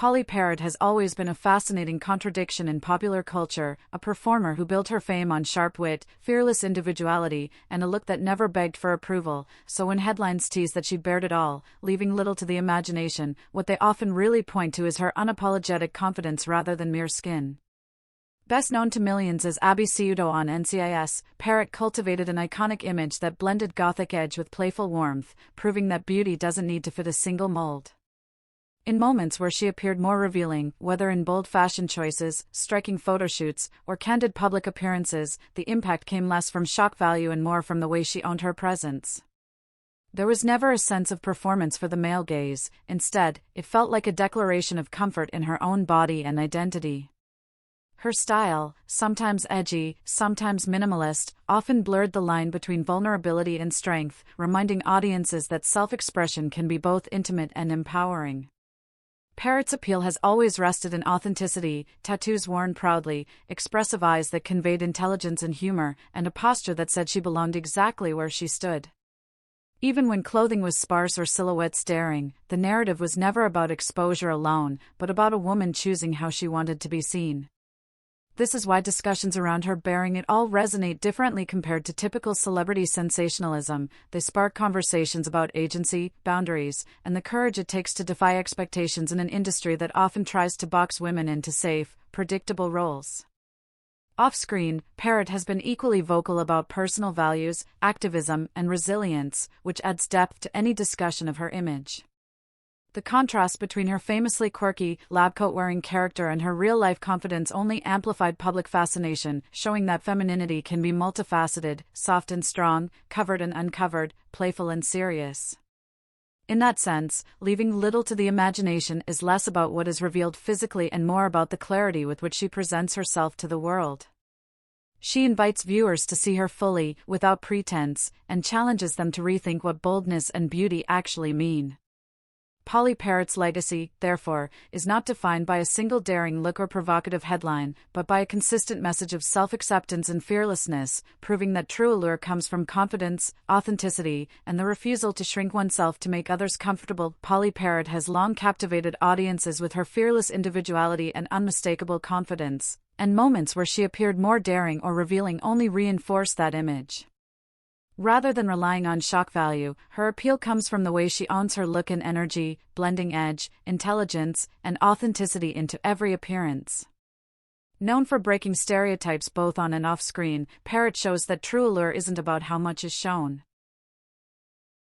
Pauley Perrette has always been a fascinating contradiction in popular culture, a performer who built her fame on sharp wit, fearless individuality, and a look that never begged for approval. So when headlines tease that she bared it all, leaving little to the imagination, what they often really point to is her unapologetic confidence rather than mere skin. Best known to millions as Abby Ciuto on NCIS, Perrette cultivated an iconic image that blended gothic edge with playful warmth, proving that beauty doesn't need to fit a single mold. In moments where she appeared more revealing, whether in bold fashion choices, striking photoshoots, or candid public appearances, the impact came less from shock value and more from the way she owned her presence. There was never a sense of performance for the male gaze. Instead, it felt like a declaration of comfort in her own body and identity. Her style, sometimes edgy, sometimes minimalist, often blurred the line between vulnerability and strength, reminding audiences that self-expression can be both intimate and empowering. Perrette's appeal has always rested in authenticity, tattoos worn proudly, expressive eyes that conveyed intelligence and humor, and a posture that said she belonged exactly where she stood. Even when clothing was sparse or silhouettes daring, the narrative was never about exposure alone, but about a woman choosing how she wanted to be seen. This is why discussions around her bearing it all resonate differently compared to typical celebrity sensationalism. They spark conversations about agency, boundaries, and the courage it takes to defy expectations in an industry that often tries to box women into safe, predictable roles. Off-screen, Perrette has been equally vocal about personal values, activism, and resilience, which adds depth to any discussion of her image. The contrast between her famously quirky, lab-coat-wearing character and her real-life confidence only amplified public fascination, showing that femininity can be multifaceted, soft and strong, covered and uncovered, playful and serious. In that sense, leaving little to the imagination is less about what is revealed physically and more about the clarity with which she presents herself to the world. She invites viewers to see her fully, without pretense, and challenges them to rethink what boldness and beauty actually mean. Pauley Perrette's legacy, therefore, is not defined by a single daring look or provocative headline, but by a consistent message of self-acceptance and fearlessness, proving that true allure comes from confidence, authenticity, and the refusal to shrink oneself to make others comfortable. Pauley Perrette has long captivated audiences with her fearless individuality and unmistakable confidence, and moments where she appeared more daring or revealing only reinforced that image. Rather than relying on shock value, her appeal comes from the way she owns her look and energy, blending edge, intelligence, and authenticity into every appearance. Known for breaking stereotypes both on and off screen, Perrette shows that true allure isn't about how much is shown.